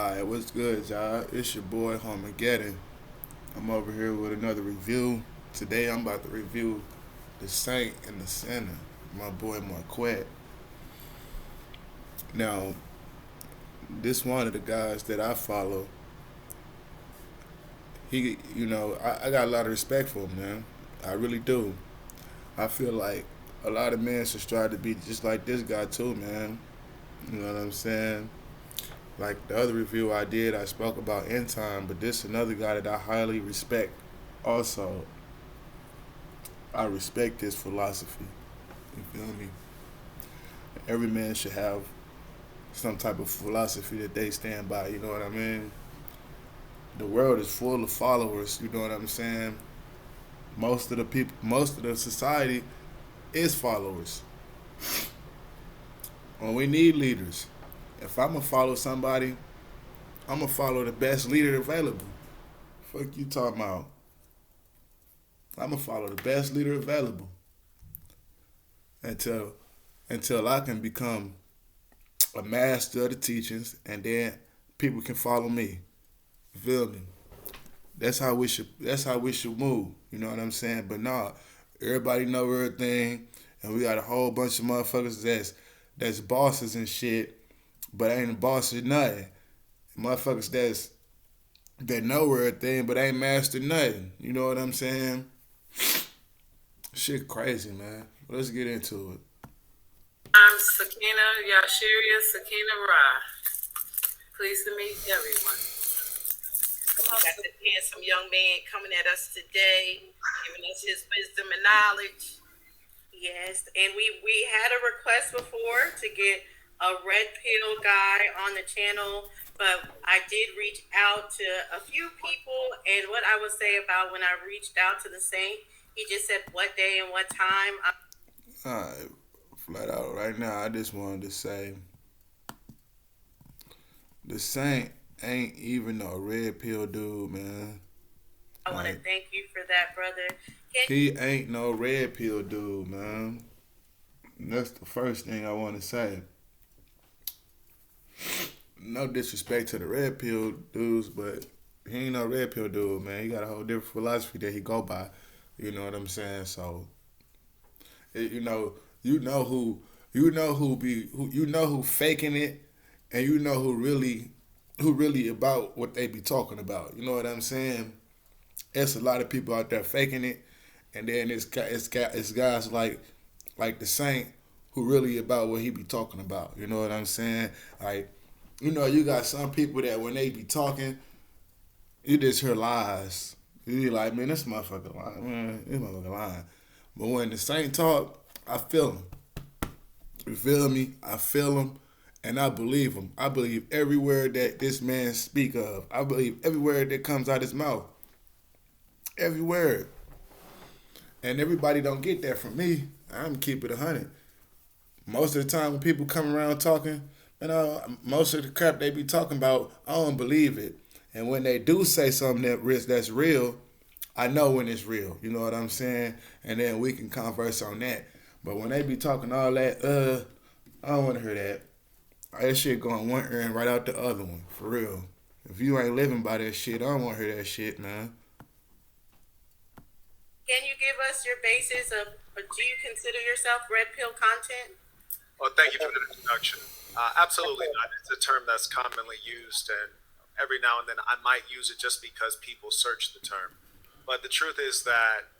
Alright, what's good, y'all? It's your boy Harmageddon. I'm over here with another review. Today I'm about to review The Saint and the Sinner, my boy Marquette. Now, this one of the guys that I follow, I got a lot of respect for him, man. I really do. I feel like a lot of men should strive to be just like this guy too, man. You know what I'm saying? Like the other review I did, I spoke about end time, but this another guy that I highly respect. Also, I respect his philosophy. You feel me? Every man should have some type of philosophy that they stand by. You know what I mean? The world is full of followers. You know what I'm saying? Most of the people, most of the society is followers. And we need leaders. If I'm gonna follow somebody, I'm gonna follow the best leader available. Fuck you talking about? I'm gonna follow the best leader available until I can become a master of the teachings, and then people can follow me. You feel me? That's how we should. That's how we should move. You know what I'm saying? But nah, everybody know everything, and we got a whole bunch of motherfuckers that's bosses and shit, but ain't bosses nothing. Motherfuckers that know everything, but ain't mastered nothing. You know what I'm saying? Shit crazy, man. Let's get into it. I'm Sakina Yashiria Sakina Ra. Pleased to meet everyone. We got this handsome young man coming at us today, giving us his wisdom and knowledge. Yes, and we had a request before to get a red pill guy on the channel, but I did reach out to a few people, and what I would say about when I reached out to the Saint, he just said what day and what time. Alright, flat out right now, I just wanted to say the Saint ain't even no red pill dude, man. I want to Like thank you for that, brother. he ain't no red pill dude, man. And that's the first thing I want to say. No disrespect to the red pill dudes, but he ain't no red pill dude, man. He got a whole different philosophy that he go by. You know what I'm saying? So, it, you know who faking it, and you know who really about what they be talking about. You know what I'm saying? It's a lot of people out there faking it, and then it's guys like the Saint who really about what he be talking about. You know what I'm saying? Like, you got some people that when they be talking, you just hear lies. You be like, man, this motherfucker lying, man, this motherfucker lying. But when the Saint talk, I feel him. You feel me? I feel him, and I believe him. I believe every word that this man speak of. I believe every word that comes out his mouth. Every word. And everybody don't get that from me. I'm keep it 100. Most of the time when people come around talking, most of the crap they be talking about, I don't believe it. And when they do say something that's real, I know when it's real. You know what I'm saying? And then we can converse on that. But when they be talking all that, I don't want to hear that. That shit going one ear and right out the other one, for real. If you ain't living by that shit, I don't want to hear that shit, man. Can you give us your basis of, or do you consider yourself red pill content? Well, thank you for the introduction. Absolutely not. It's a term that's commonly used, and every now and then I might use it just because people search the term. But the truth is that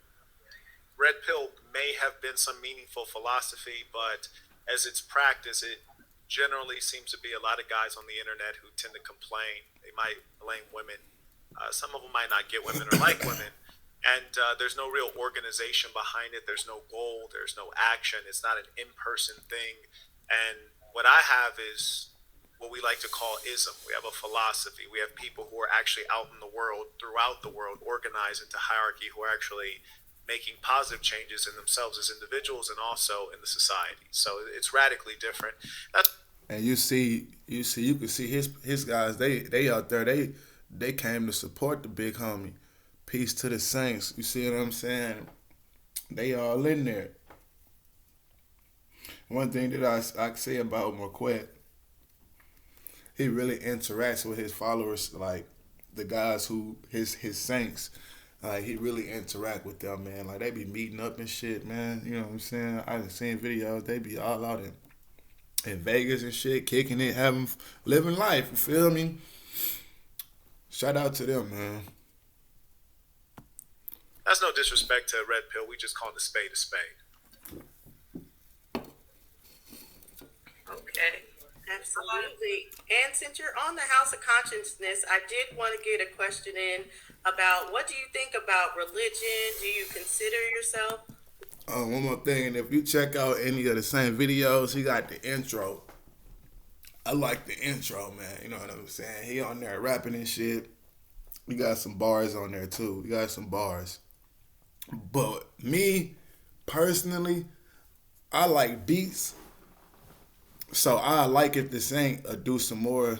red pill may have been some meaningful philosophy, but as it's practiced, it generally seems to be a lot of guys on the internet who tend to complain. They might blame women. Some of them might not get women or like women. And there's no real organization behind it. There's no goal. There's no action. It's not an in-person thing. And what I have is what we like to call ism. We have a philosophy. We have people who are actually out in the world, throughout the world, organized into hierarchy, who are actually making positive changes in themselves as individuals and also in the society. So it's radically different. That's And you can see his guys. They out there. They came to support the big homie. Peace to the Saints. You see what I'm saying? They all in there. One thing that I say about Marquette, he really interacts with his followers, like the guys who his saints. Like he really interact with them, man. Like they be meeting up and shit, man. You know what I'm saying? I've seen videos. They be all out in Vegas and shit, kicking it, living life. You feel me? Shout out to them, man. That's no disrespect to Red Pill. We just call it a spade a spade. Okay, absolutely. And since you're on the House of Consciousness, I did want to get a question in about what do you think about religion? Do you consider yourself? One more thing, and if you check out any of the same videos, he got the intro. I like the intro, man. You know what I'm saying? He on there rapping and shit. We got some bars on there too. We got some bars. But me personally, I like beats. So I like if the saint do some more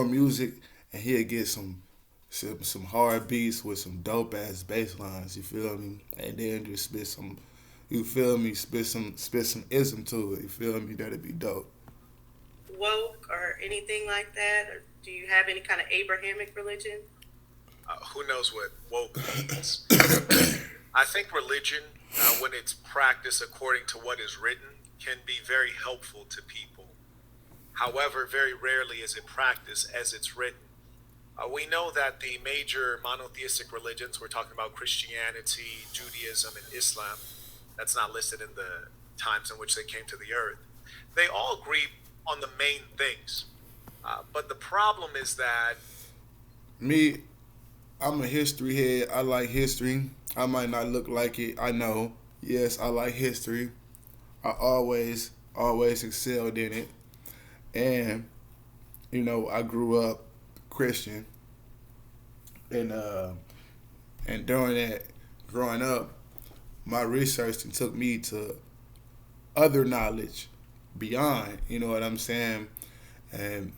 music, and he'll get some hard beats with some dope ass bass lines. You feel me? And then just spit some. You feel me? Spit some ism to it. You feel me? That'd be dope. Woke or anything like that? Or do you have any kind of Abrahamic religion? Who knows what woke means? I think religion, when it's practiced according to what is written, can be very helpful to people. However, very rarely is it practiced as it's written. We know that the major monotheistic religions, we're talking about Christianity, Judaism, and Islam, that's not listed in the times in which they came to the earth, they all agree on the main things. But the problem is that Me, I'm a history head. I like history. I might not look like it. I know. Yes, I like history. I always excelled in it. And, I grew up Christian. And during that, growing up, my research took me to other knowledge beyond, you know what I'm saying? And,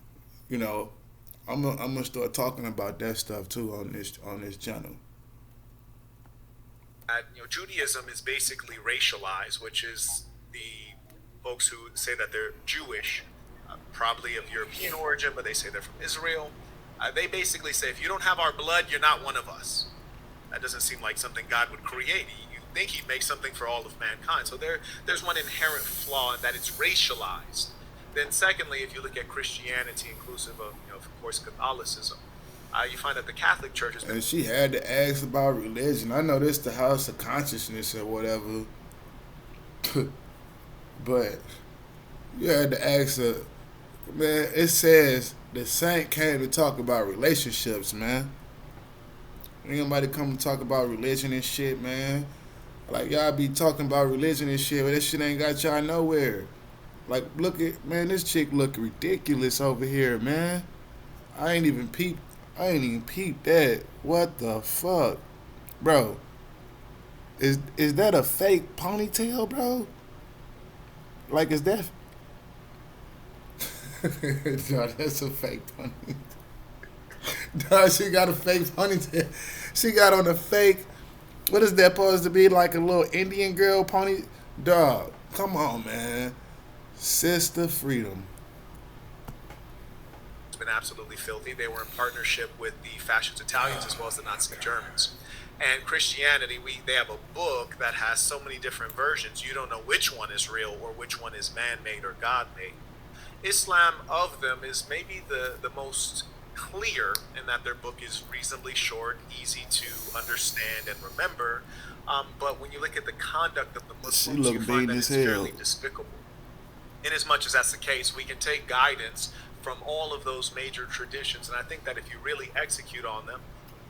I'm gonna start talking about that stuff too on this channel. Judaism is basically racialized, which is the folks who say that they're Jewish, probably of European origin, but they say they're from Israel. They basically say, if you don't have our blood, you're not one of us. That doesn't seem like something God would create. You think he'd make something for all of mankind. So there's one inherent flaw in that it's racialized. Then secondly, if you look at Christianity, inclusive of course, Catholicism, you find that the Catholic Church has been... And she had to ask about religion. I know this the House of Consciousness or whatever. But you had to ask her, man, it says the saint came to talk about relationships, man. Ain't nobody come to talk about religion and shit, man. Like, y'all be talking about religion and shit, but that shit ain't got y'all nowhere. Like, look at, man, this chick look ridiculous over here, man. I ain't even peeped that. What the fuck? Bro, is that a fake ponytail, bro? Like, is that... No, that's a fake ponytail. Dog, she got a fake ponytail. She got on a fake... What is that supposed to be? Like a little Indian girl pony? Dog, come on, man. Sister Freedom. It's been absolutely filthy. They were in partnership with the fascist Italians as well as the Nazi Germans. And Christianity, they have a book that has so many different versions. You don't know which one is real or which one is man-made or God-made. Islam, of them, is maybe the most clear in that their book is reasonably short, easy to understand and remember. But when you look at the conduct of the Muslims, you find that it's fairly despicable. In as much as that's the case, we can take guidance from all of those major traditions, and I think that if you really execute on them,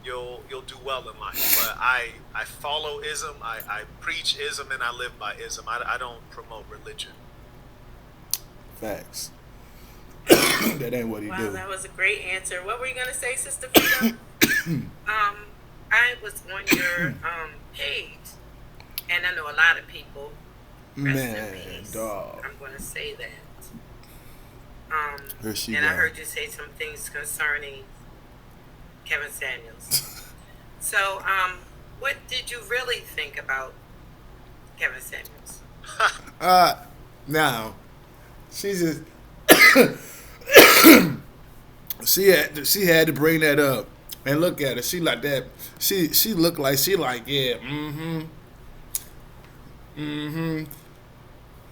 you'll do well in life. But I follow ism, I preach ism, and I live by ism. I don't promote religion. Facts. That ain't what he do. Wow, that was a great answer. What were you gonna say, Sister Freedom? I was on your page, and I know a lot of people. Man, dog. I'm gonna say that. I heard you say some things concerning Kevin Samuels. So, what did you really think about Kevin Samuels? Now, she's just She had to bring that up. And look at her. She like that. She looked like she like yeah.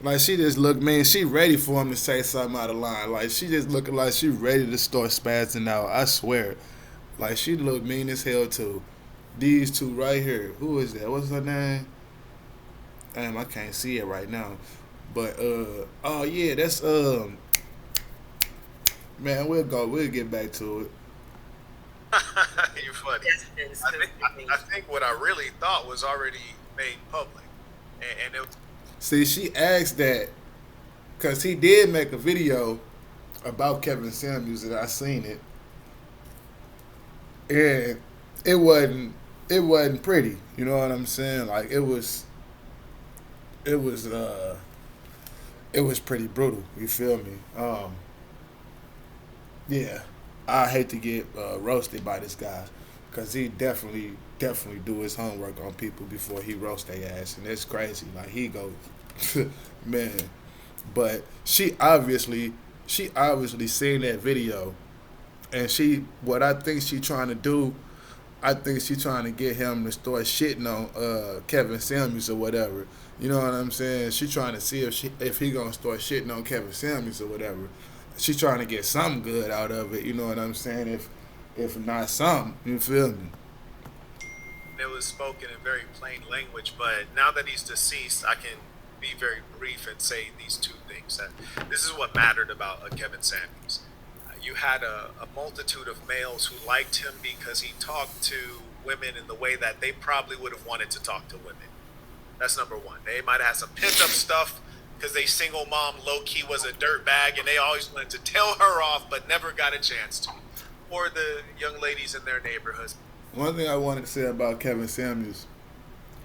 Like she just looked man. She ready for him to say something out of line. Like she just looking like she ready to start spazzing out. I swear. Like she look mean as hell too. These two right here. Who is that? What's her name? Damn, I can't see it right now. But oh yeah, that's man. We'll get back to it. You're funny. Distance I to think me. I think what I really thought was already made public, and it was See, she asked that because he did make a video about Kevin Samuels and I seen it, and it wasn't it wasn't pretty. You know what I'm saying? Like it was it was pretty brutal. You feel me? Yeah, I hate to get roasted by this guy because he definitely do his homework on people before he roast their ass, and it's crazy. Like he goes, man. But she obviously seen that video, and she what I think she trying to do. I think she trying to get him to start shitting on Kevin Samuels or whatever. You know what I'm saying? She trying to see if he gonna start shitting on Kevin Samuels or whatever. She trying to get something good out of it. You know what I'm saying? If not something, you feel me? it was spoken in very plain language. But now that he's deceased, I can be very brief and say these two things. That this is what mattered about Kevin Samuels. You had a multitude of males who liked him because he talked to women in the way that they probably would have wanted to talk to women. That's number one. They might have some pent up stuff because they single mom low key was a dirt bag and they always wanted to tell her off but never got a chance to. Or the young ladies in their neighborhoods. One thing I wanted to say about Kevin Samuels,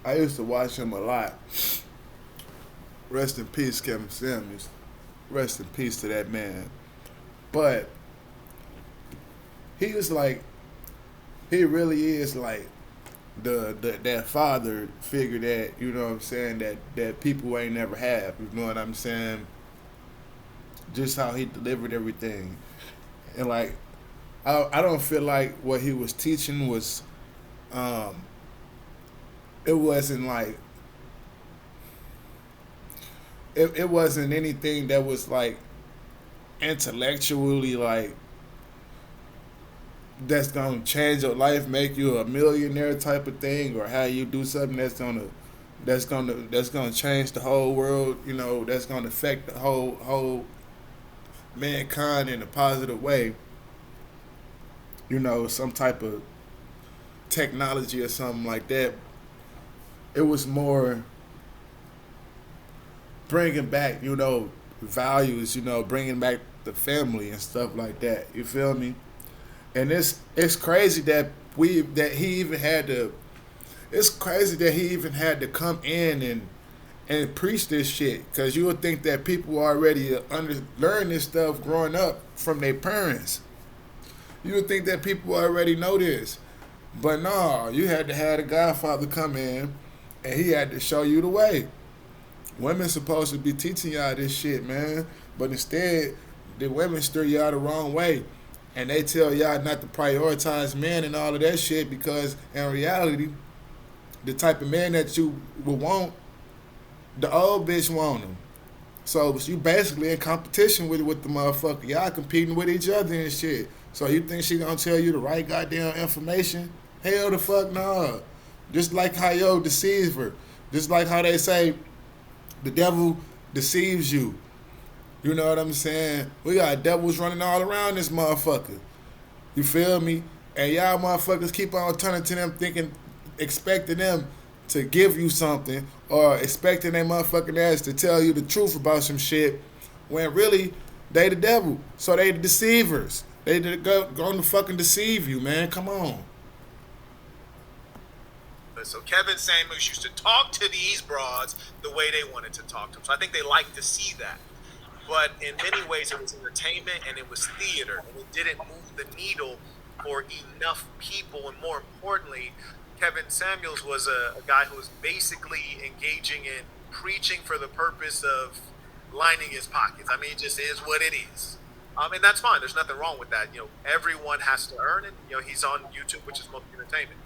I used to watch him a lot. Rest in peace, Kevin Samuels. Rest in peace to that man. But he was like, he really is like the that father figure that you know what I'm saying that people ain't never have. You know what I'm saying? Just how he delivered everything, and like I don't feel like what he was teaching was um it wasn't like it wasn't anything that was like intellectually like that's gonna change your life, make you a millionaire type of thing, or how you do something that's gonna change the whole world. You know, that's gonna affect the whole mankind in a positive way. You know, some type of technology or something like that. It was more bringing back, you know, values. You know, bringing back the family and stuff like that. You feel me? And it's crazy that we that he even had to. It's crazy that he even had to come in and preach this shit because you would think that people already learn this stuff growing up from their parents. You would think that people already know this, but no, you had to have the Godfather come in, and he had to show you the way. Women supposed to be teaching y'all this shit, man, but instead the women steer y'all the wrong way. And they tell y'all not to prioritize men and all of that shit because in reality, the type of man that you would want, the old bitch want him. So you basically in competition with the motherfucker. Y'all competing with each other and shit. So you think she gonna tell you the right goddamn information? Hell the fuck no. Just like how yo deceives her. Just like how they say the devil deceives you. You know what I'm saying? We got devils running all around this motherfucker. You feel me? And y'all motherfuckers keep on turning to them thinking, expecting them to give you something or expecting their motherfucking ass to tell you the truth about some shit when really they the devil. So they the deceivers. They going to fucking deceive you, man. Come on. So Kevin Samuels used to talk to these broads the way they wanted to talk to them. So I think they like to see that. But in many ways, it was entertainment and it was theater, and it didn't move the needle for enough people. And more importantly, Kevin Samuels was a guy who was basically engaging in preaching for the purpose of lining his pockets. I mean, it just is what it is. And that's fine. There's nothing wrong with that. Everyone has to earn it. He's on YouTube, which is mostly entertainment.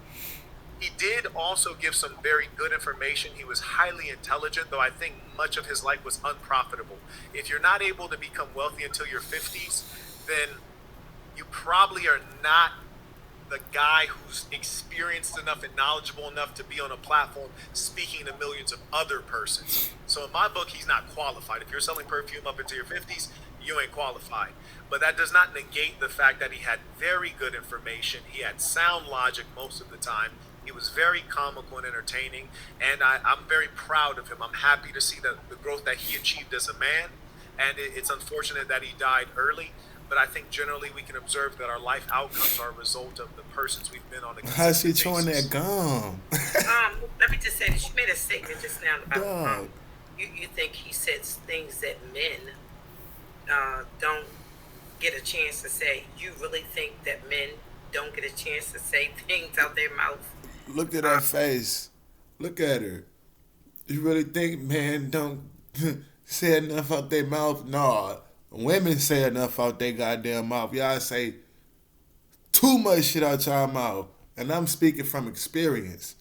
He did also give some very good information. He was highly intelligent, though I think much of his life was unprofitable. If you're not able to become wealthy until your 50s, then you probably are not the guy who's experienced enough and knowledgeable enough to be on a platform speaking to millions of other persons. So in my book, he's not qualified. If you're selling perfume up into your 50s, you ain't qualified. But that does not negate the fact that he had very good information. He had sound logic most of the time. He was very comical and entertaining, and I'm very proud of him. I'm happy to see the growth that he achieved as a man, and it's unfortunate that he died early. But I think generally we can observe that our life outcomes are a result of the persons we've been on a How's she consistent chewing basis. that gum? Let me just say this. You made a statement just now about Dog. you think he says things that men don't get a chance to say. You really think that men don't get a chance to say things out their mouth? Look at her face. Look at her. You really think men don't say enough out their mouth? Nah. Women say enough out their goddamn mouth. Y'all say too much shit out y'all mouth. And I'm speaking from experience.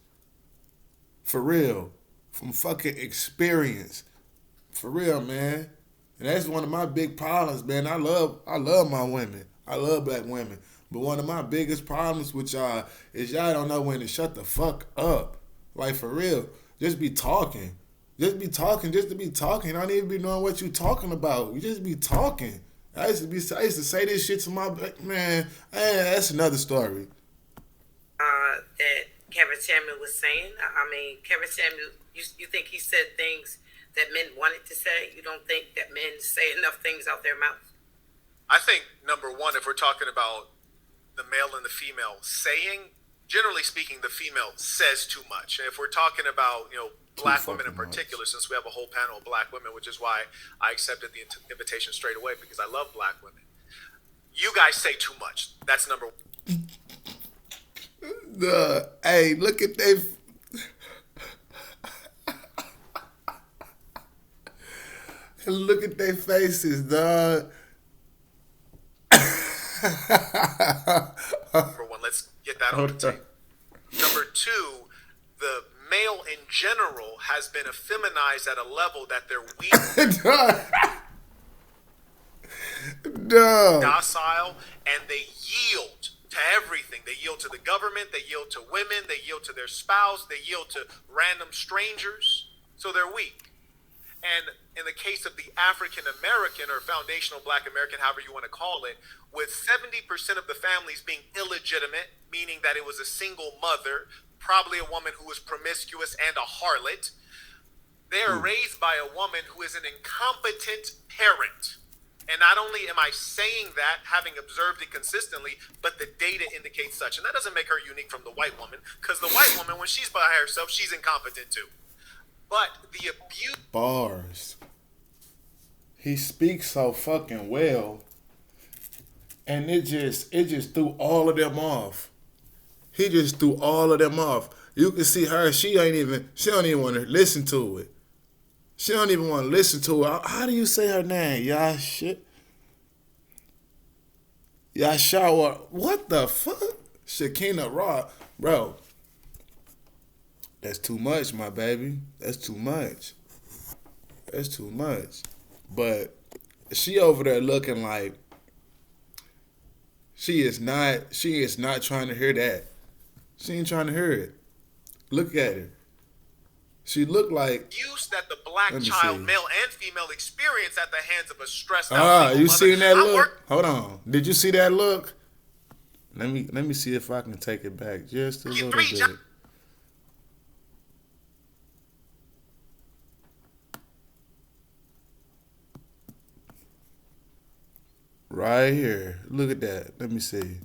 For real. From fucking experience. For real, man. And that's one of my big problems, man. I love my women. I love black women. But one of my biggest problems with y'all is y'all don't know when to shut the fuck up. Like, for real. Just be talking. Just be talking just to be talking. I don't even be knowing what you talking about. You just be talking. I used to say this shit to my man. That's another story. That Kevin Samuel was saying. I mean, Kevin Samuel, you think he said things that men wanted to say? You don't think that men say enough things out their mouth? I think, number one, if we're talking about the male and the female saying, generally speaking, the female says too much. And if we're talking about, black women in particular, since we have a whole panel of black women, which is why I accepted the invitation straight away, because I love black women. You guys say too much. That's number one. Hey, look at they. Look at their faces, dog. Number one, let's get that on the tape. Number two, the male in general has been effeminized at a level that they're weak, docile, and they yield to everything. They yield to the government, they yield to women, they yield to their spouse, they yield to random strangers. So they're weak. And in the case of the African American or foundational black American, however you want to call it, with 70% of the families being illegitimate, meaning that it was a single mother, probably a woman who was promiscuous and a harlot, they are raised by a woman who is an incompetent parent. And not only am I saying that, having observed it consistently, but the data indicates such. And that doesn't make her unique from the white woman, because the white woman, when she's by herself, she's incompetent too. But the abuse... Bars. He speaks so fucking well. And it just threw all of them off. He just threw all of them off. You can see her, she don't even want to listen to it. She don't even want to listen to it. How do you say her name? Yashawa. What the fuck? Shakina Raw. Bro. That's too much, my baby. That's too much. That's too much. But she over there looking like she is not trying to hear that. She ain't trying to hear it. Look at her. She looked like abuse that the black child, male and female, experience at the hands of a stressed out single you mother. seen that look? Hold on. Did you see that look? Let me see if I can take it back just a little bit. Right here. Look at that. Let me see.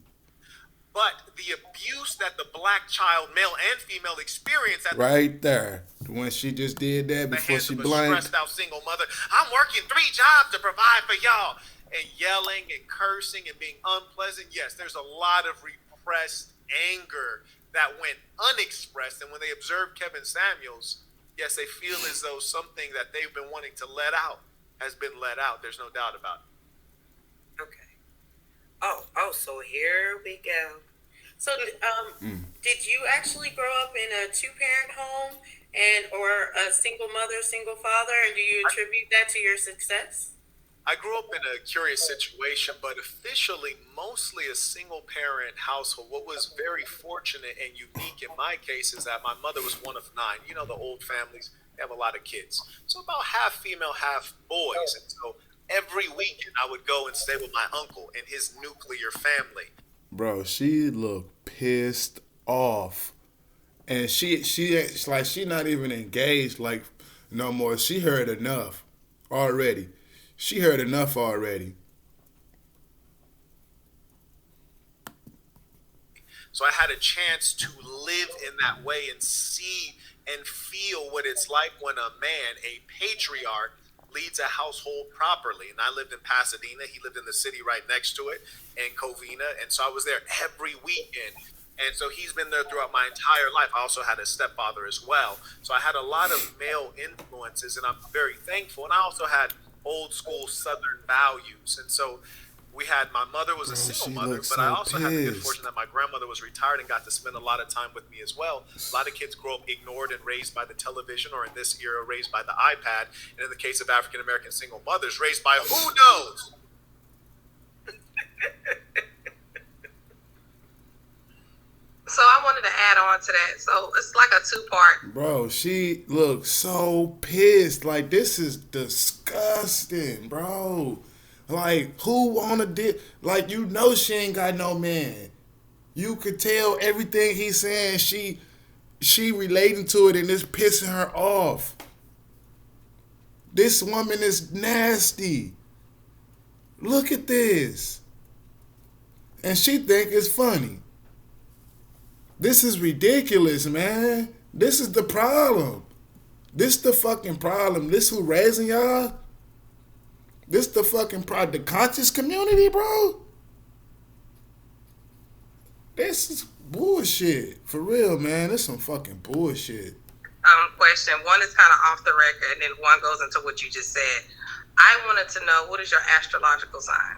But the abuse that the black child, male and female, experience at right there. When she just did that before she blinked. Stressed out single mother. I'm working 3 jobs to provide for y'all. And yelling and cursing and being unpleasant. Yes, there's a lot of repressed anger that went unexpressed. And when they observe Kevin Samuels, yes, they feel as though something that they've been wanting to let out has been let out. There's no doubt about it. Okay. So here we go. So, did you actually grow up in a two-parent home and or a single mother, single father, and do you attribute that to your success? I grew up in a curious situation, but officially mostly a single parent household. What was very fortunate and unique in my case is that my mother was one of nine. You know, the old families, they have a lot of kids. So about half female, half boys. And so every weekend I would go and stay with my uncle and his nuclear family. Bro, she looked pissed off. And it's like she not even engaged like no more. She heard enough already. She heard enough already. So I had a chance to live in that way and see and feel what it's like when a man, a patriarch, leads a household properly. And I lived in Pasadena. He lived in the city right next to it in Covina. And so I was there every weekend. And so he's been there throughout my entire life. I also had a stepfather as well. So I had a lot of male influences, and I'm very thankful. And I also had old school Southern values. And so we had, my mother was a Bro, single she mother, looks but I so also had the good pissed. fortune that my grandmother was retired and got to spend a lot of time with me as well. A lot of kids grow up ignored and raised by the television, or in this era, raised by the iPad. And in the case of African American single mothers, raised by who knows? So I wanted to add on to that. So it's like a two-part. Bro, she looks so pissed. Like, this is disgusting, bro. Like, who wanna like, you know she ain't got no man. You could tell everything he's saying, she relating to it and it's pissing her off. This woman is nasty. Look at this. And she think it's funny. This is ridiculous, man. This is the problem. This the fucking problem. This who raising y'all? This the fucking problem. The conscious community, bro? This is bullshit. For real, man. This some fucking bullshit. Question. One is kind of off the record, and then one goes into what you just said. I wanted to know, what is your astrological sign?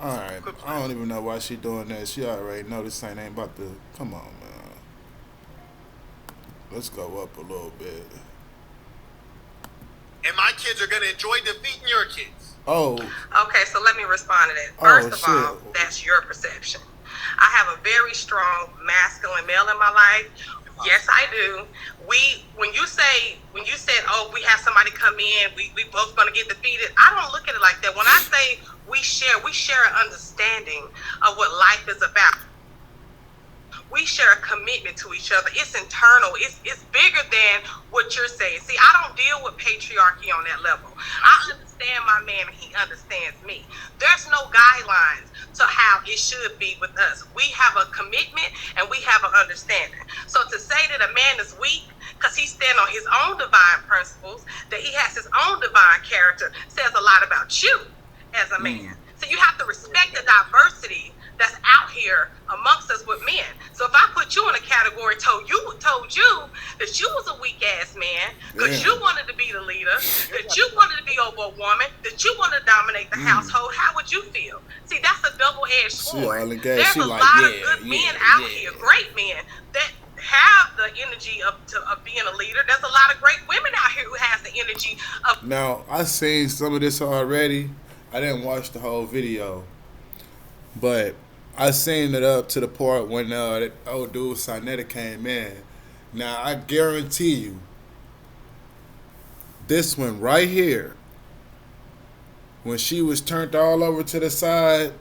Alright. I don't even know why she doing that. She already know this ain't about to. Come on, man. Let's go up a little bit. And my kids are going to enjoy defeating your kids. Oh. Okay, so let me respond to that. Oh, First of shit. all, that's your perception. I have a very strong masculine male in my life. Yes, I do. When you said, oh, we have somebody come in, we both gonna get defeated. I don't look at it like that. When I say we share an understanding of what life is about. We share a commitment to each other. It's internal. It's bigger than what you're saying. See, I don't deal with patriarchy on that level. I understand my man and he understands me. There's no guidelines to how it should be with us. We have a commitment and we have an understanding. So to say that a man is weak because he stands on his own divine principles, that he has his own divine character, says a lot about you as a man. So you have to respect the diversity that's out here amongst us with men. So if I put you in a category, told you that you was a weak ass man, because you wanted to be the leader, that you wanted to be over a woman, that you wanted to dominate the household, how would you feel? See, that's a double-edged sword. all in gas. There's She a like, lot of yeah, good yeah, men out yeah. here, great men, that have the energy of being a leader. There's a lot of great women out here who has the energy of. Now, I seen some of this already. I didn't watch the whole video. But I seen it up to the part when that old dude Sinetta came in. Now I guarantee you, this one right here, when she was turned all over to the side,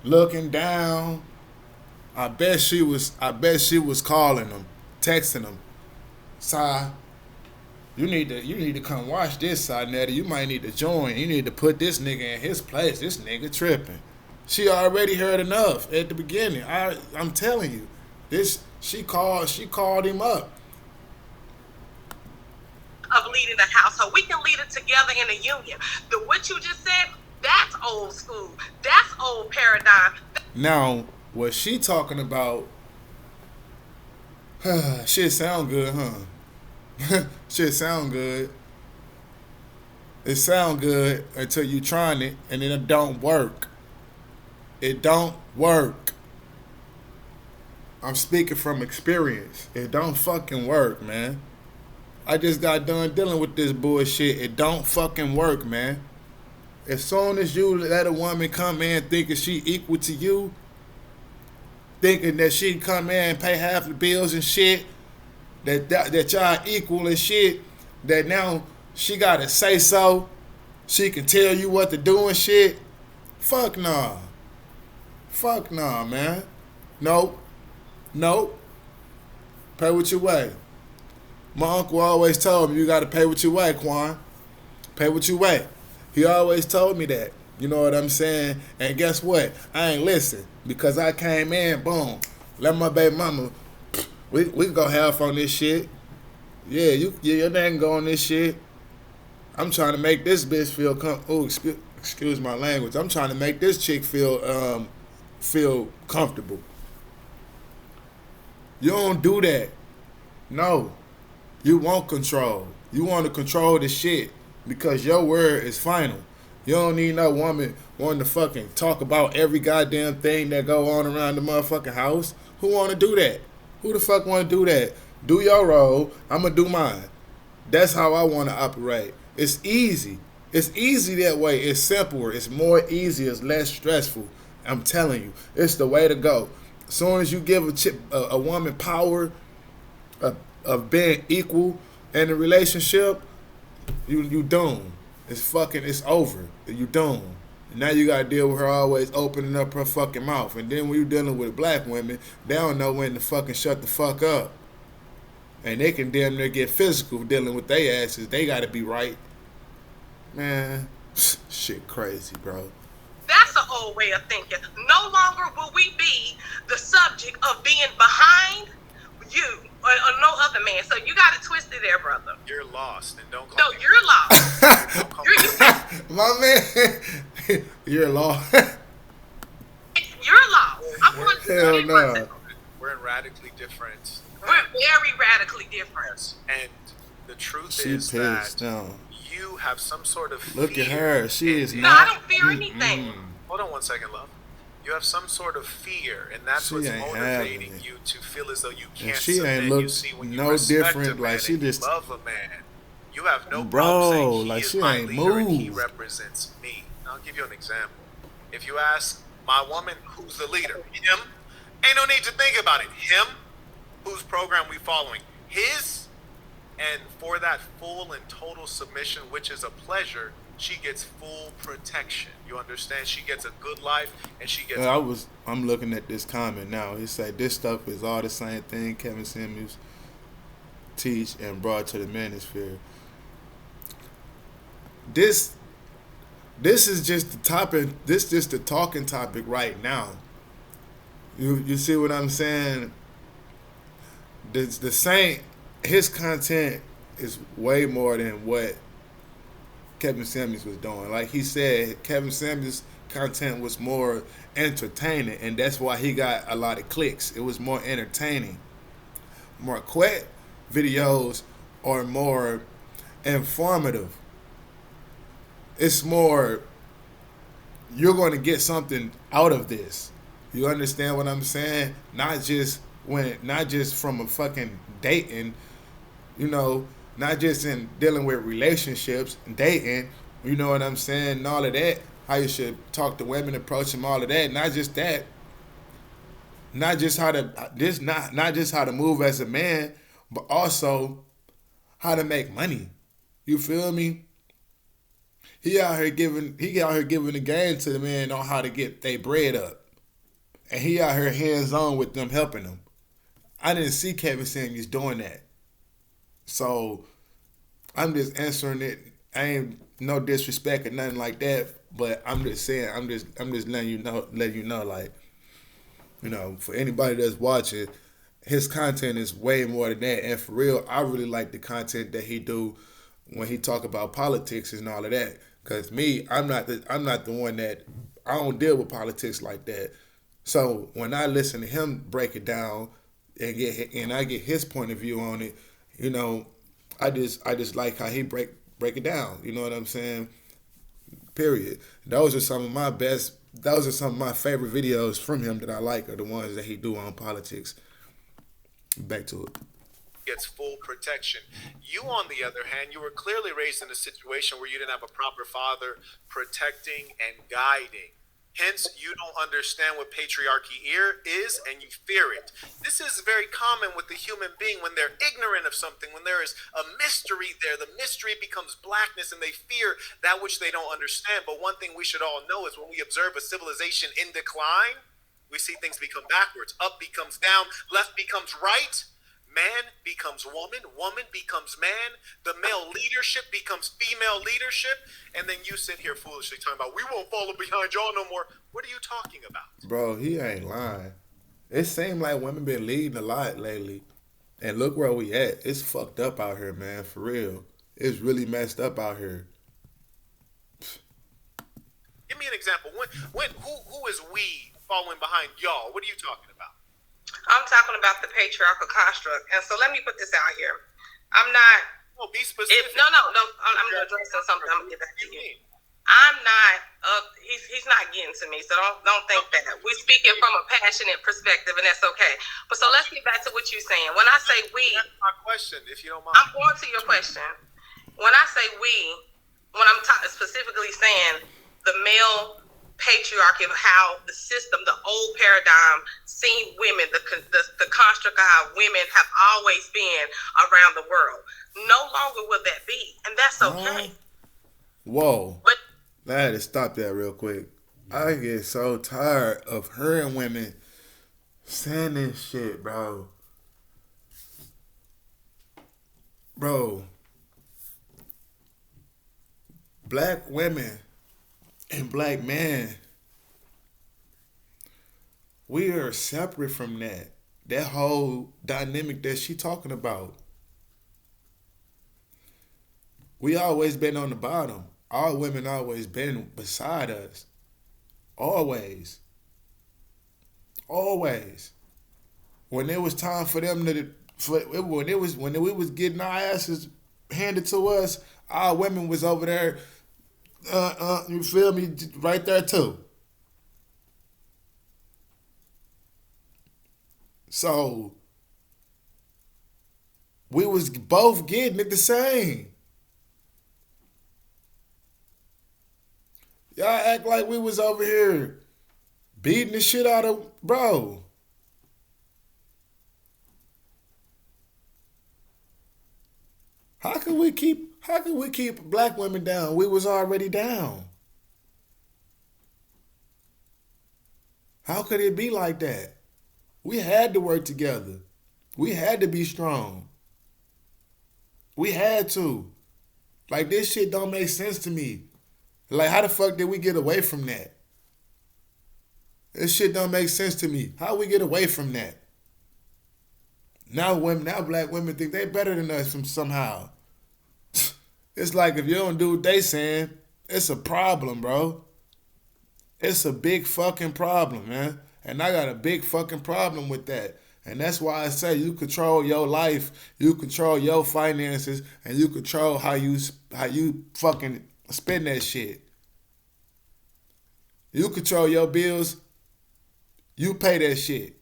looking down, I bet she was calling him, texting him, "Si, you need to come watch this, Sinetta. You might need to join. You need to put this nigga in his place. This nigga tripping." She already heard enough at the beginning. I'm telling you, she called him up. Of leading the household. We can lead it together in a union. What you just said, that's old school. That's old paradigm. Now, what she talking about, shit sound good, huh? Shit sound good. It sound good until you trying it, and then it don't work. It don't work. I'm speaking from experience. It don't fucking work, man. I just got done dealing with this bullshit. It don't fucking work, man. As soon as you let a woman come in thinking she equal to you, thinking that she can come in and pay half the bills and shit, that y'all equal and shit, that now she gotta say so, she can tell you what to do and shit. Fuck nah. Fuck nah, man. Nope. Nope. Pay what you weigh. My uncle always told me you gotta pay what you weigh, Quan. Pay what you weigh. He always told me that. You know what I'm saying? And guess what? I ain't listen because I came in, boom. Let my baby mama. We can go half on this shit. Yeah, your name go on this shit. I'm trying to make this bitch feel excuse my language. I'm trying to make this chick feel comfortable. You don't do that. No. You want control. You want to control the shit because your word is final. You don't need no woman wanting to fucking talk about every goddamn thing that go on around the motherfucking house. Who want to do that? Who the fuck want to do that? Do your role. I'm going to do mine. That's how I want to operate. It's easy. It's easy that way. It's simpler. It's more easy. It's less stressful. I'm telling you. It's the way to go. As soon as you give a woman power of being equal in a relationship, you doomed. It's over. You doomed. Now you gotta deal with her always opening up her fucking mouth. And then when you dealing with black women, they don't know when to fucking shut the fuck up. And they can damn near get physical dealing with their asses. They gotta be right. Man, shit crazy, bro. That's an old way of thinking. No longer will we be the subject of being behind you or no other man. So you got it twisted there, brother. You're lost, and don't call No, me. you're lost. My man, you're lost. You're lost. I'm going to Hell no. We're in radically different. We're very radically different. Yes. And the truth She is pissed. that No. you have some sort of Look fear. at her. She is No, not. I don't fear anything. Hold on one second, love. You have some sort of fear, and that's She what's ain't motivating having it. you to feel as though you And can't she submit. ain't You look see, when you no respect different, a man like she and just- you love a man, you have no Bro, problem saying he like is she my ain't leader and he moved. represents me. I'll give you an example. If you ask my woman who's the leader, him, ain't no need to think about it. Him, whose program we following, his, and for that full and total submission, which is a pleasure, she gets full protection. You understand? She gets a good life, and she gets. I'm looking at this comment now. He said this stuff is all the same thing Kevin Samuels teach and brought to the manosphere. This is just the topic. This just the talking topic right now. You see what I'm saying? The same. His content is way more than what Kevin Samuels was doing. Like he said, Kevin Samuels' content was more entertaining, and that's why he got a lot of clicks. It was more entertaining. Marquette videos are more informative. It's more, you're going to get something out of this. You understand what I'm saying? Not just from a fucking dating, not just in dealing with relationships, dating, you know what I'm saying, and all of that, how you should talk to women, approach them, all of that. Not just that. Not just how to move as a man, but also how to make money. You feel me? He out here giving the game to the men on how to get their bread up. And he out here hands on with them, helping them. I didn't see Kevin Samuels doing that. So I'm just answering it. I ain't no disrespect or nothing like that, but I'm just saying, I'm just letting you know, like, for anybody that's watching, his content is way more than that. And for real, I really like the content that he do when he talk about politics and all of that. Cause me, I'm not the one that, I don't deal with politics like that. So when I listen to him break it down and I get his point of view on it, I just like how he break break it down. You know what I'm saying? Period. Those are some of my best. Those are some of my favorite videos from him that I like. Are the ones that he do on politics. Back to it. Gets full protection. You, on the other hand, you were clearly raised in a situation where you didn't have a proper father protecting and guiding. Hence, you don't understand what patriarchy is, and you fear it. This is very common with the human being when they're ignorant of something, when there is a mystery there. The mystery becomes blackness, and they fear that which they don't understand. But one thing we should all know is when we observe a civilization in decline, we see things become backwards. Up becomes down, left becomes right. Man becomes woman, woman becomes man, the male leadership becomes female leadership, and then you sit here foolishly talking about, we won't follow behind y'all no more. What are you talking about? Bro, he ain't lying. It seems like women been leading a lot lately. And look where we at. It's fucked up out here, man, for real. It's really messed up out here. Give me an example. Who is we following behind y'all? What are you talking about? I'm talking about the patriarchal construct. And so let me put this out here. I'm not. Well, be specific. No. I'm addressing something. I'm gonna get back to you. I'm not. He's not getting to me. So don't think that. We're speaking from a passionate perspective, and that's okay. But so let's get back to what you're saying. When I say we, that's my question. If you don't mind, I'm going to your question. When I say we, when I'm specifically saying the male patriarchy of how the system, the old paradigm, seen women, the construct of how women have always been around the world. No longer will that be, and that's okay. Whoa. But I had to stop that real quick. I get so tired of hearing women saying this shit, bro. Bro. Black women and black men, we are separate from that. That whole dynamic that she talking about. We always been on the bottom. All women always been beside us. Always. Always. When it was time for them when we was getting our asses handed to us, our women was over there. You feel me? Right there too. So we was both getting it the same. Y'all act like we was over here beating the shit out of bro. How can we keep black women down? We was already down. How could it be like that? We had to work together. We had to be strong. We had to. Like, this shit don't make sense to me. Like, how the fuck did we get away from that? This shit don't make sense to me. How we get away from that? Now black women think they better than us somehow. It's like if you don't do what they saying, it's a problem, bro. It's a big fucking problem, man. And I got a big fucking problem with that. And that's why I say you control your life, you control your finances, and you control how you fucking spend that shit. You control your bills, you pay that shit.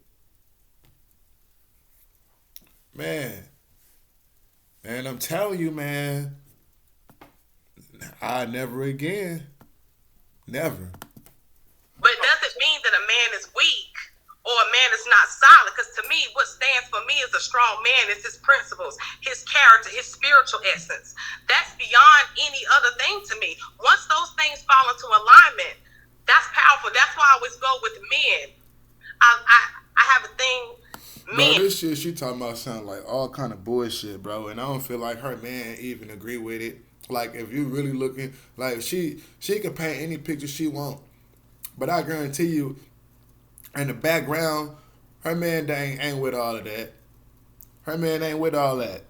Man, I'm telling you, man, I never again. Never. But does it mean that a man is weak or a man is not solid? Because to me, what stands for me as a strong man is his principles, his character, his spiritual essence. That's beyond any other thing to me. Once those things fall into alignment, that's powerful. That's why I always go with men. I have a thing. Men. Bro, this shit she talking about sound like all kind of bullshit, bro. And I don't feel like her man even agree with it. Like, if you really looking, like, she can paint any picture she want. But I guarantee you, in the background, her man ain't with all of that. Her man ain't with all that.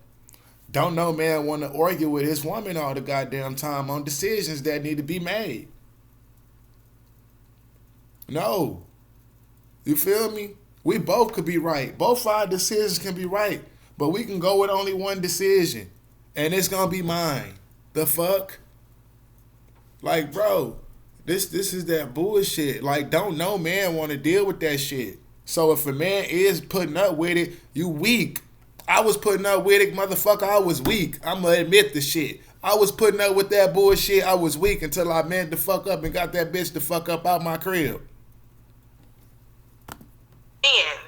Don't no man want to argue with his woman all the goddamn time on decisions that need to be made. No. You feel me? We both could be right. Both our decisions can be right. But we can go with only one decision. And it's going to be mine. The fuck? Like, bro, this is that bullshit. Like, don't no man want to deal with that shit. So if a man is putting up with it, you weak. I was putting up with it, motherfucker. I was weak. I'ma admit the shit. I was putting up with that bullshit. I was weak until I manned the fuck up and got that bitch the fuck up out my crib. And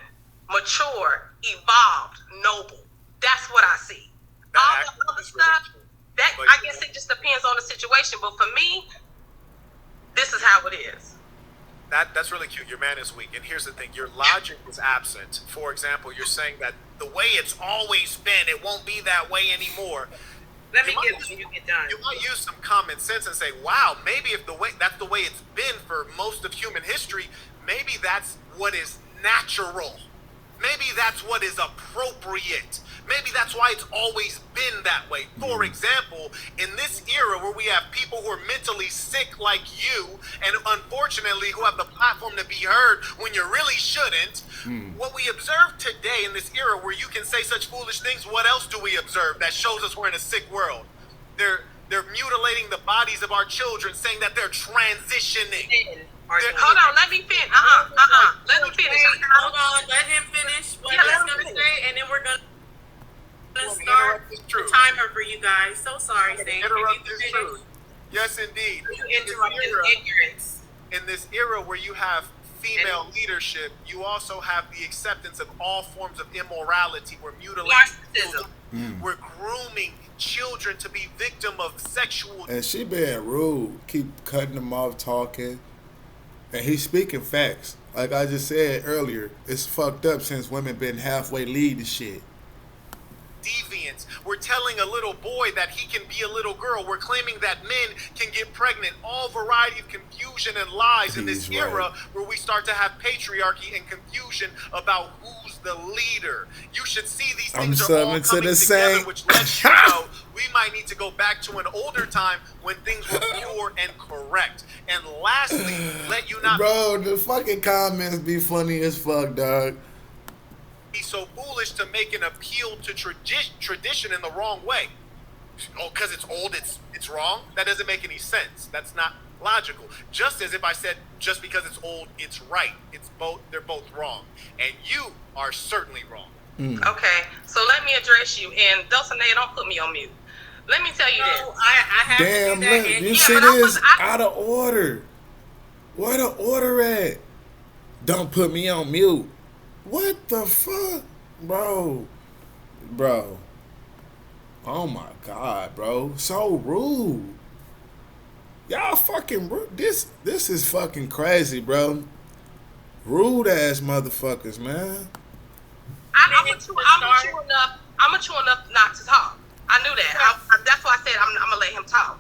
mature, evolved, noble. That's what I see. All the other stuff, that I guess it just depends on the situation. But for me, this is how it is. That's really cute. Your man is weak. And here's the thing. Your logic is absent. For example, you're saying that the way it's always been, it won't be that way anymore. Let me get you get done. You might use some common sense and say, wow, maybe if that's the way it's been for most of human history, maybe that's what is natural. Maybe that's what is appropriate. Maybe that's why it's always been that way. For example, in this era where we have people who are mentally sick like you, and unfortunately who have the platform to be heard when you really shouldn't, what we observe today in this era where you can say such foolish things, what else do we observe that shows us we're in a sick world? They're mutilating the bodies of our children, saying that they're transitioning. Hold on, let me finish. Let me finish. Hold on, let him finish what he's going to say, and then we're going to start the timer for you guys. So sorry, Sam. Interrupt is true. Yes, indeed. Ignorance. In this era where you have female leadership, you also have the acceptance of all forms of immorality. We're mutilating children. We're grooming children to be victim of sexual. And she being rude, keep cutting them off talking. And he's speaking facts. Like I just said earlier, it's fucked up since women been halfway leading shit. Deviance. We're telling a little boy that he can be a little girl. We're claiming that men can get pregnant. All variety of confusion and lies in this era where we start to have patriarchy and confusion about who's the leader. You should see these things are all coming together, which lets you know we might need to go back to an older time when things were pure and correct. And lastly, let you not... Bro, the fucking comments be funny as fuck, dog. Be so foolish to make an appeal to tradition in the wrong way. Oh, because it's old, it's wrong? That doesn't make any sense. That's not logical. Just as if I said, just because it's old, it's right. They're both wrong. And you are certainly wrong. Okay, so let me address you. And Dulcinea, don't put me on mute. Let me tell you this. I have Damn, to do that. you see this? Out of order. Where the order at? Don't put me on mute. What the fuck? Bro. Oh my God, bro. So rude. Y'all fucking rude. This is fucking crazy, bro. Rude ass motherfuckers, man. I'm mature enough not to talk. I knew that. That's why I said I'm gonna let him talk.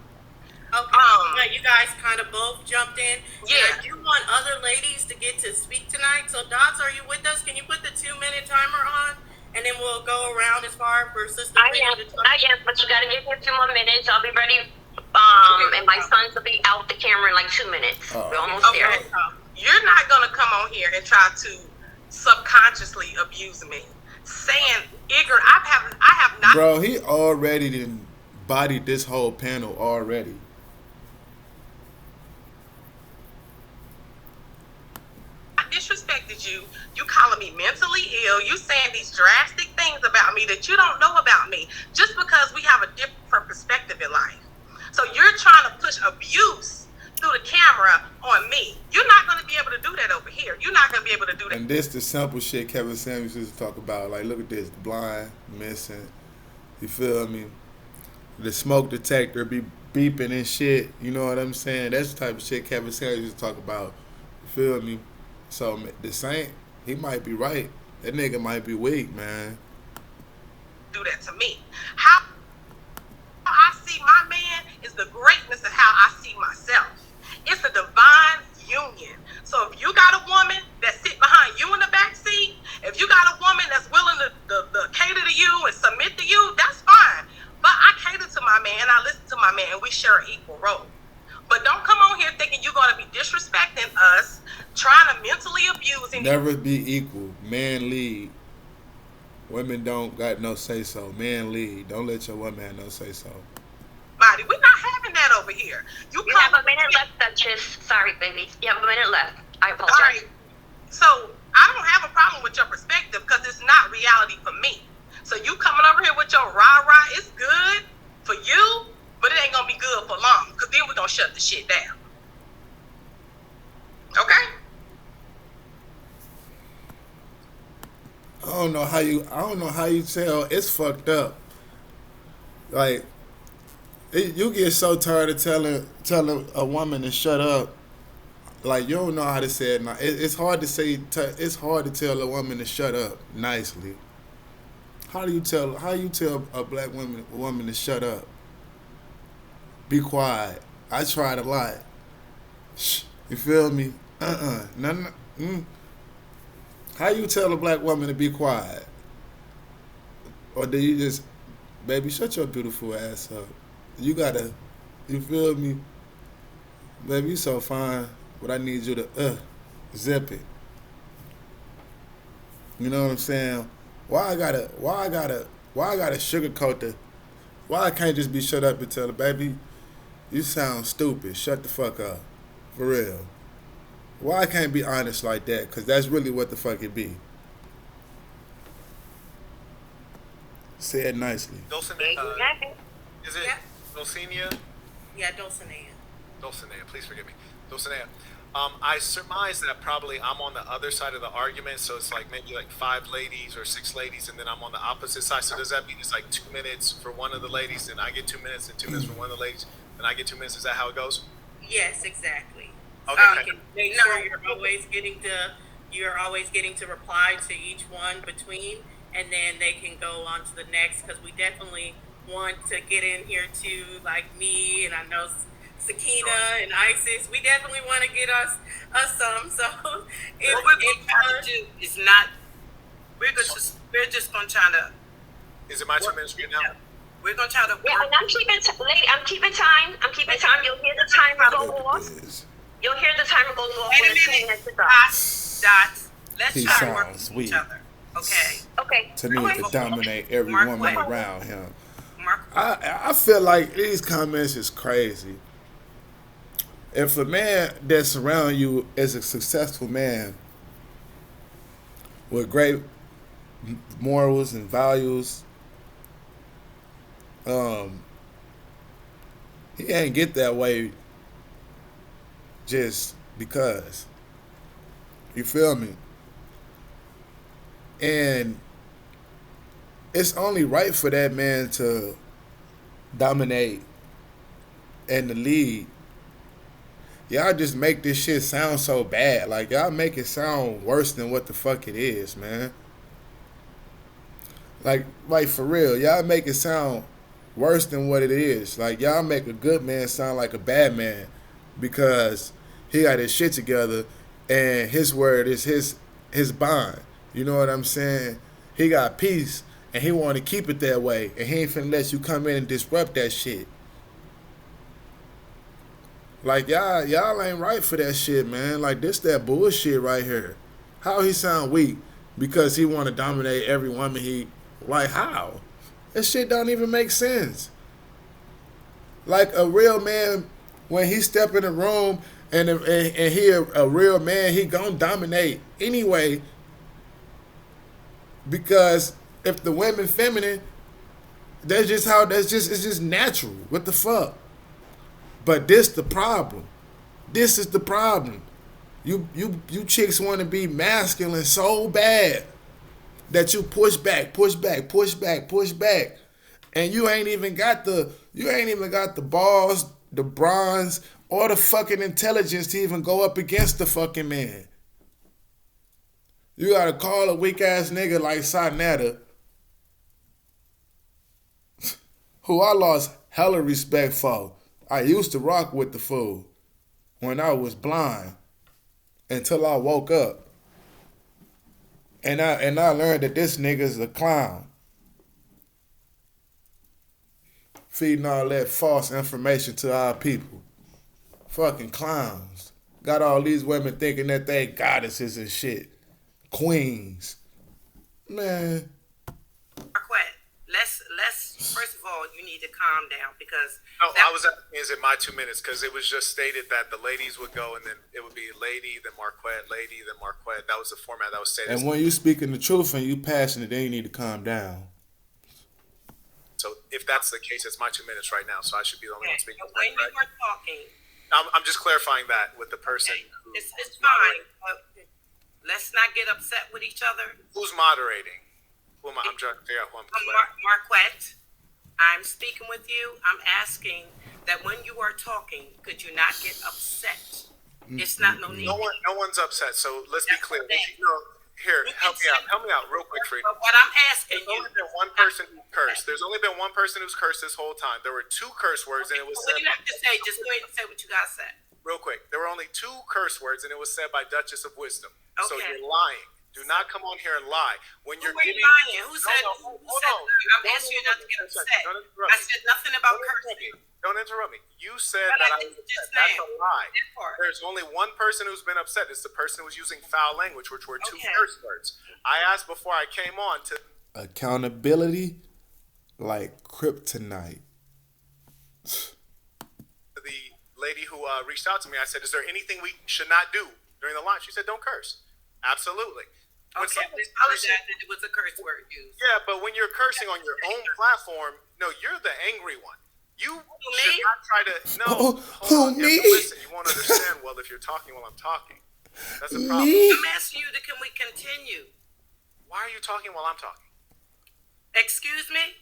Okay. You guys kind of both jumped in. Yeah. I do want other ladies to get to speak tonight. So, Dots, are you with us? Can you put the 2-minute timer on? And then we'll go around as far for Sister I am, but you gotta give me a few more minutes. I'll be ready. And my sons will be out the camera in like 2 minutes. We're almost there. You're not gonna come on here and try to subconsciously abuse me, saying ignorant. I have not. Bro, he already done bodied this whole panel already. Disrespected you. You calling me mentally ill. You saying these drastic things about me that you don't know about me just because we have a different perspective in life. So you're trying to push abuse through the camera on me. You're not going to be able to do that over here. You're not going to be able to do that. And this the simple shit Kevin Samuels used to talk about. Like, look at this. Blind, missing. You feel me? The smoke detector be beeping and shit. You know what I'm saying? That's the type of shit Kevin Samuels used to talk about. You feel me? So the Saint, he might be right. That nigga might be weak, man. Do that to me. How I see my man is the greatness of how I see myself. It's a divine union. So if you got a woman that sit behind you in the back seat, if you got a woman that's willing to cater to you and submit to you, that's fine. But I cater to my man, I listen to my man, and we share an equal role. But don't come on here thinking you're going to be disrespecting us, trying to mentally abuse. Never be equal. Man lead. Women don't got no say so. Man lead. Don't let your woman have no say so. My everybody. We're not having that over here. You have a minute left, Duchess. Sorry, baby. You have a minute left. I apologize. All right. So I don't have a problem with your perspective because it's not reality for me. So you coming over here with your rah-rah, it's good for you, but it ain't gonna be good for long because then we're gonna shut the shit down. Okay? I don't know how you tell it's fucked up. Like you get so tired of telling a woman to shut up. Like you don't know how to say it. It's hard to say. It's hard to tell a woman to shut up nicely. How you tell a black woman to shut up? Be quiet. I tried a lot. Shh. You feel me? Nothing. How you tell a black woman to be quiet? Or do you just, baby, shut your beautiful ass up? You feel me? Baby, you so fine, but I need you to zip it. You know what I'm saying? Why I gotta sugarcoat the? Why I can't just be shut up and tell her, baby, you sound stupid. Shut the fuck up, for real. Why I can't be honest like that? Cause that's really what the fuck it be. Say it nicely. Dulcinea, is it Dulcinea? Yeah, Dulcinea. Dulcinea, please forgive me. Dulcinea. I surmise that probably I'm on the other side of the argument, so it's like maybe like 5 ladies or 6 ladies, and then I'm on the opposite side. So does that mean it's like 2 minutes for one of the ladies, and I get 2 minutes, and 2 minutes for one of the ladies, and I get 2 minutes? Is that how it goes? Yes, exactly. Okay. Make sure you're always getting to reply to each one between, and then they can go on to the next, because we definitely want to get in here too, like me, and I know Sakina and Isis. We definitely want to get us some. So What we're going to try to do is not. We're just going to try to. Is it my 2 minutes right now? We're going to try to. Yeah, and I'm keeping time. You'll hear the timer go off. You'll hear the timer go off when it's 2 minutes is up. Dot. Let's He try to work sounds with weak. each other. Okay. Okay. To me, to dominate every Mark woman Wade. around him. Mark. I feel like these comments is crazy. If a man that's around you is a successful man with great morals and values, he ain't get that way just because. You feel me? And it's only right for that man to dominate and to lead. Y'all just make this shit sound so bad. Like, y'all make it sound worse than what the fuck it is, man. Like for real, y'all make it sound worse than what it is. Like, y'all make a good man sound like a bad man because he got his shit together and his word is his bond. You know what I'm saying? He got peace and he want to keep it that way, and he ain't finna let you come in and disrupt that shit. Like, y'all ain't right for that shit, man. Like, this that bullshit right here. How he sound weak because he want to dominate every woman he... Like, how? That shit don't even make sense. Like, a real man, when he step in the room and he a real man, he gonna dominate anyway, because if the women feminine, it's just natural. What the fuck? But this the problem. This is the problem. You chicks want to be masculine so bad that you push back, and you ain't even got the balls, the bronze, or the fucking intelligence to even go up against the fucking man. You gotta call a weak ass nigga like Sonetta, who I lost hella respect for. I used to rock with the fool when I was blind until I woke up. And I learned that this nigga's a clown. Feeding all that false information to our people. Fucking clowns. Got all these women thinking that they goddesses and shit. Queens. Man. Let's first of all, you need to calm down because. No, I was asking, is it my 2 minutes? Because it was just stated that the ladies would go and then it would be lady, then Marquette, lady, then Marquette. That was the format that was stated. And when you speaking the truth and you passionate, then you need to calm down. So if that's the case, it's my 2 minutes right now, so I should be the only one speaking. When you were talking, I'm just clarifying that with the person. it's fine. But let's not get upset with each other. Who's moderating? Who am I? I'm trying to figure out who I'm. Marquette, I'm speaking with you. I'm asking that when you are talking, could you not get upset? It's not no need. No one's upset. So let's be clear. Here, help me out real quick, Frida. But what I'm asking There's only been one person who cursed. There's only been one person who's cursed this whole time. There were 2 curse words, and it was what said. You have to say, just go ahead and say what you got to say. Real quick, there were only 2 curse words, and it was said by Duchess of Wisdom. So Okay. you're lying. Do not come on here and lie. When you're Who are you getting lying? Who said? hold Who said? on. I'm asking you not to get upset. I said nothing about cursing. Don't interrupt me. You said But that I did just that's now. a lie. That part. There's only one person who's been upset. It's the person who was using foul language, which were 2 Okay. curse words. I asked before I came on to Accountability like kryptonite. the lady who reached out to me. I said, "Is there anything we should not do during the launch?" She said, "Don't curse." Absolutely. When Okay, I someone's apologize cursing- that it was a curse word used. Yeah, but when you're cursing on your own platform, no, you're the angry one. You should me? not try to. No, Oh, hold on. who, You have to me? listen. You won't understand well if you're talking while I'm talking. That's a problem. Me? I'm asking you, can we continue? Why are you talking while I'm talking? Excuse me?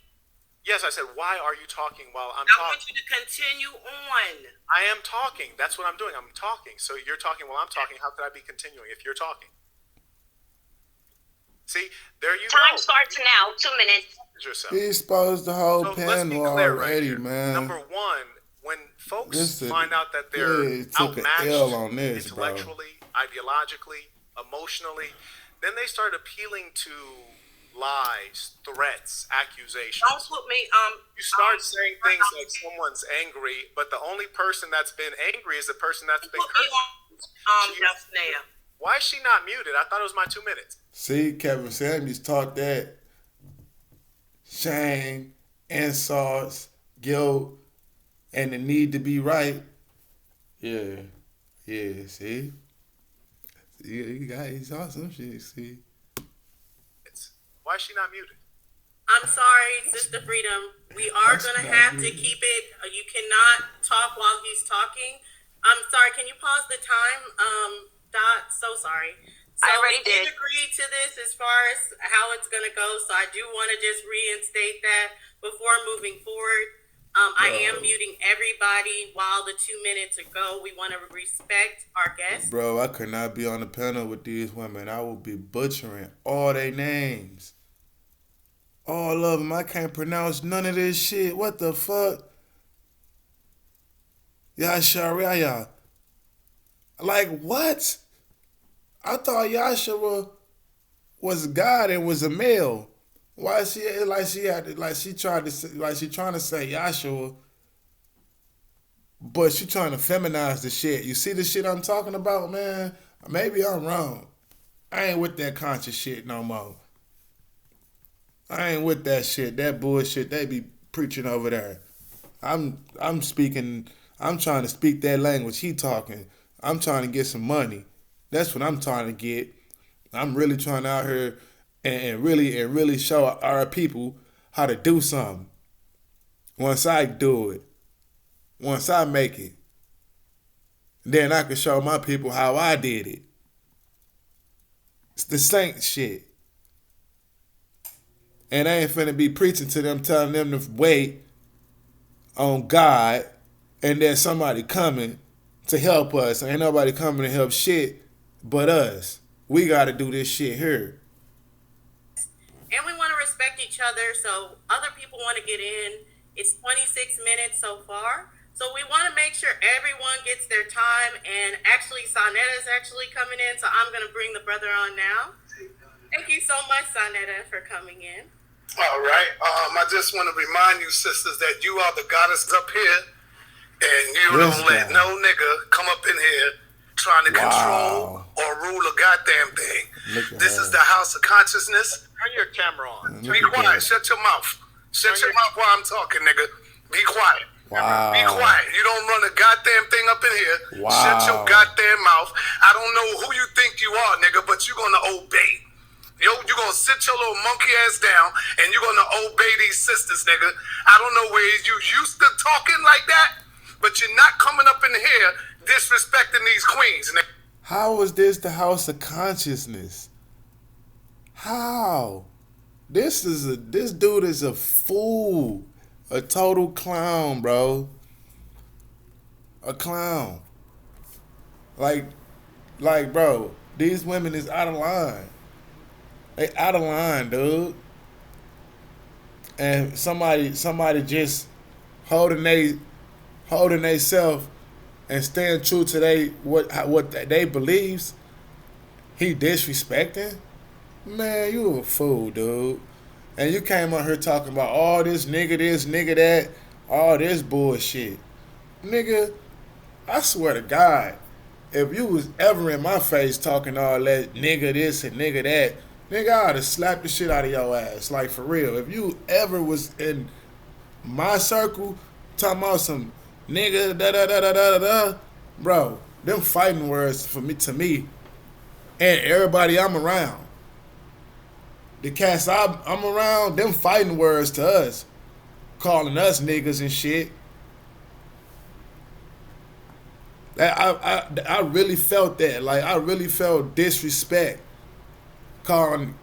Yes, I said, why are you talking while I'm I want talking? you to continue on. I am talking. That's what I'm doing. I'm talking. So you're talking while I'm talking. How could I be continuing if you're talking? See, there you Time go. starts now. 2 minutes. Yourself. He exposed the whole So let's be panel clear right already, here. man. Number one, when folks Listen, find out that they're yeah, he took an outmatched L on this, bro. intellectually, ideologically, emotionally, then they start appealing to lies, threats, accusations. Don't put me, You start saying things like someone's angry, but the only person that's been angry is the person that's been put me cursed. on, just now. Why is she not muted? I thought it was my 2 minutes. See, Kevin Samuels taught that shame, insults, guilt, and the need to be right. Yeah, see? He saw some shit, see? Why is she not muted? I'm sorry, Sister Freedom. We are going to have to keep it. You cannot talk while he's talking. I'm sorry, can you pause the time? Dot, so sorry. So I already we did did. agree to this as far as how it's going to go. So I do want to just reinstate that before moving forward. I am muting everybody while the 2 minutes ago. We want to respect our guests. Bro, I could not be on the panel with these women. I would be butchering all their names. All of them. I can't pronounce none of this shit. What the fuck? Yasharaya. Like, what? I thought Yashara was God and was a male. Why is she trying to say Yashua, but she trying to feminize the shit. You see the shit I'm talking about, man? Maybe I'm wrong. I ain't with that conscious shit no more. I ain't with that shit. That bullshit they be preaching over there. I'm speaking. I'm trying to speak that language he talking. I'm trying to get some money. That's what I'm trying to get. I'm really trying out here and really show our people how to do something. Once I do it, once I make it, then I can show my people how I did it. It's the saint shit. And I ain't finna be preaching to them, telling them to wait on God, and there's somebody coming to help us. Ain't nobody coming to help shit but us. We gotta do this shit here. And we want to respect each other, so other people want to get in. It's 26 minutes so far. So we want to make sure everyone gets their time. And actually, Sonetta is actually coming in, so I'm going to bring the brother on now. Thank you so much, Sonetta, for coming in. All right. I just want to remind you, sisters, that you are the goddess up here, and you don't let no nigga come up in here trying to control or rule a goddamn thing. This is the house of consciousness. Turn your camera on. Be quiet. Shut your mouth. Shut your mouth while I'm talking, nigga. Be quiet. Wow. Be quiet. You don't run a goddamn thing up in here. Wow. Shut your goddamn mouth. I don't know who you think you are, nigga, but you're gonna obey. Yo, you're gonna sit your little monkey ass down and you're gonna obey these sisters, nigga. I don't know where you used to talking like that, but you're not coming up in here disrespecting these queens, nigga. How is this the house of consciousness? How? This dude is a fool. A total clown, bro. A clown. Like, bro, these women is out of line. They out of line, dude. And somebody just holding they self and staying true to what they believes. He disrespecting? Man, you a fool, dude. And you came out here talking about all this, nigga that, all this bullshit. Nigga, I swear to God, if you was ever in my face talking all that nigga this and nigga that, nigga, I'd have slapped the shit out of your ass. Like, for real. If you ever was in my circle talking about some nigga da-da-da-da-da-da, bro, them fighting words to me and everybody I'm around. The cats I'm around, them fighting words to us, calling us niggas and shit. I really felt that. Like, I really felt disrespect. Came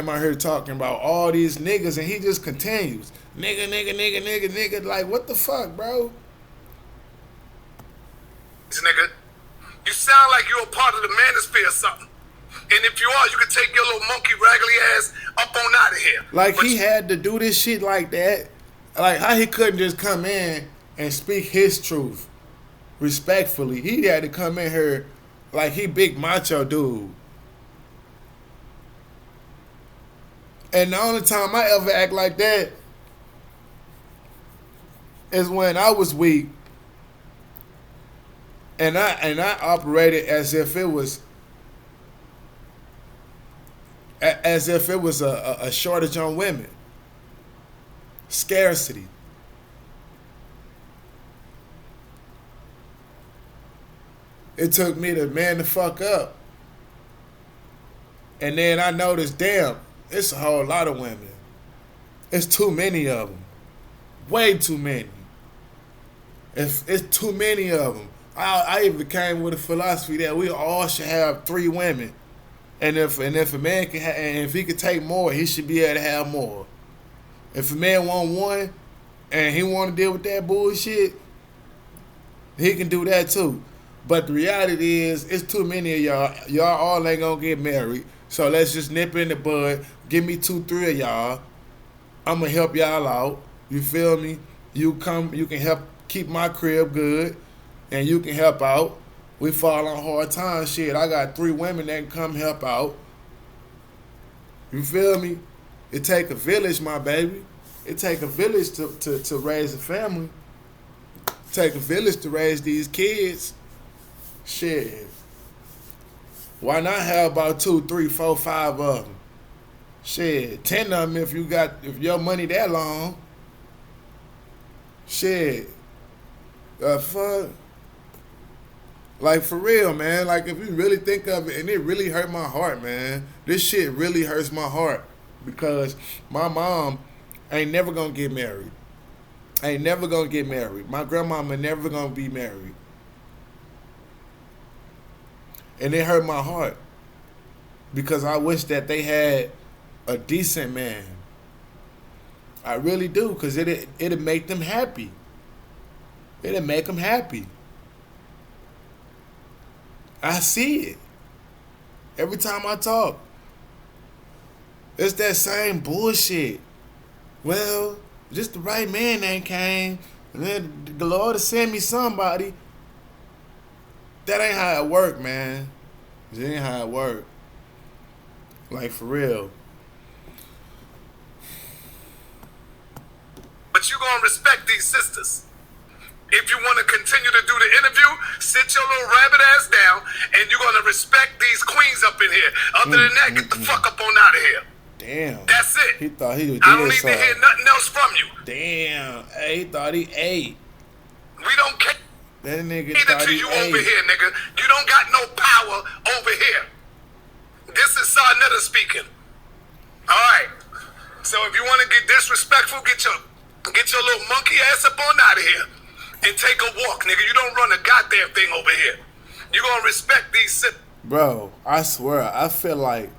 out here talking about all these niggas, and he just continues. Nigga. Like, what the fuck, bro? Nigga, you sound like you're a part of the manosphere or something. And if you are, you can take your little monkey raggedy ass up on out of here. Like, he had to do this shit like that. Like, how he couldn't just come in and speak his truth respectfully. He had to come in here like he big macho dude. And the only time I ever act like that is when I was weak and I operated as if it was a shortage on women. Scarcity. It took me to man the fuck up. And then I noticed, damn, it's a whole lot of women. It's too many of them. Way too many. It's too many of them. I even came with a philosophy that we all should have 3 women. And if a man can and if he could take more, he should be able to have more. If a man want one and he want to deal with that bullshit, he can do that too. But the reality is, it's too many of y'all. Y'all all ain't gonna get married. So let's just nip in the bud. Give me 2, 3 of y'all. I'm gonna help y'all out. You feel me? You can help keep my crib good, and you can help out. We fall on hard times, shit. I got 3 women that can come help out. You feel me? It take a village, my baby. It take a village to raise a family. It take a village to raise these kids. Shit. Why not have about 2, 3, 4, 5 of them? Shit, 10 of them if your money that long. Shit. Fuck. Like, for real, man. Like, if you really think of it, and it really hurt my heart, man. This shit really hurts my heart. Because my mom ain't never gonna get married. Ain't never gonna get married. My grandmama never gonna be married. And it hurt my heart. Because I wish that they had a decent man. I really do. Because it'd make them happy. It'd make them happy. I see it. Every time I talk. It's that same bullshit. Well, just the right man ain't came. And then the Lord will send me somebody. That ain't how it work, man. It ain't how it work. Like, for real. But you gonna respect these sisters. If you want to continue to do the interview, sit your little rabbit ass down, and you're gonna respect these queens up in here. Other than that, get the fuck up on out of here. Damn. That's it. He thought he did I don't need something. to hear nothing else from you. Damn. Hey, he thought he ate. We don't care. That nigga Neither thought to he you ate. over here, nigga. You don't got no power over here. This is Sarnetta speaking. All right. So if you want to get disrespectful, get your little monkey ass up on out of here and take a walk, nigga. You don't run a goddamn thing over here. You gonna respect these citizens. Bro, I swear, I feel like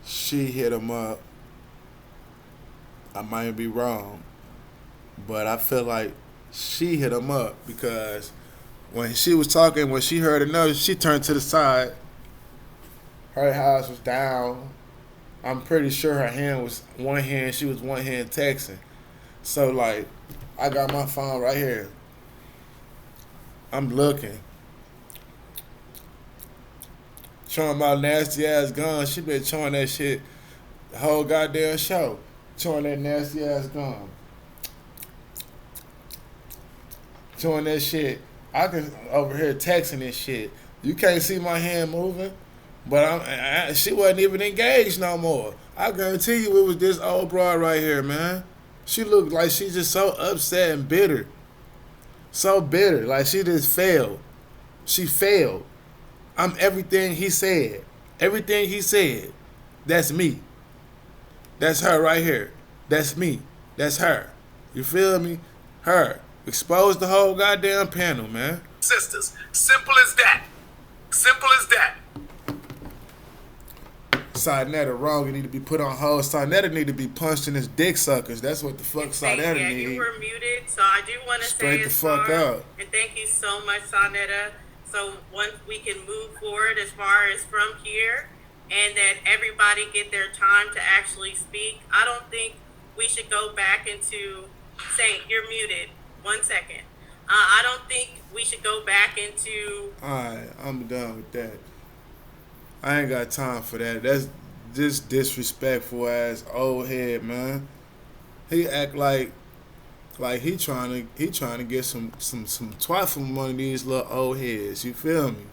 she hit him up. I might be wrong, but I feel like she hit him up because when she was talking, when she heard enough, she turned to the side. Her house was down. I'm pretty sure her hand was one hand. She was one hand texting. So like, I got my phone right here. I'm looking. Showing my nasty ass gun. She been showing that shit the whole goddamn show. Showing that nasty ass gun. Showing that shit. I can over here texting this shit. You can't see my hand moving, but she wasn't even engaged no more. I guarantee you it was this old broad right here, man. She looked like she's just so upset and bitter. So bitter, like she just failed. She failed. I'm everything he said. Everything he said. That's me. That's her right here. That's me. That's her. You feel me? Her. Expose the whole goddamn panel, man. Sisters. Simple as that. Simple as that. Sarnetta wrong. You need to be put on hold. Sarnetta need to be punched in his dick suckers. That's what the fuck Sarnetta need. You were muted, so I do want to say the fuck up. And thank you so much, Sarnetta. So once we can move forward as far as from here, and that everybody get their time to actually speak. I don't think we should go back into saying you're muted. 1 second. I don't think we should go back into. Alright, I'm done with that. I ain't got time for that. That's just disrespectful ass old head, man. He act like he trying to get some twat from one of these little old heads. You feel me?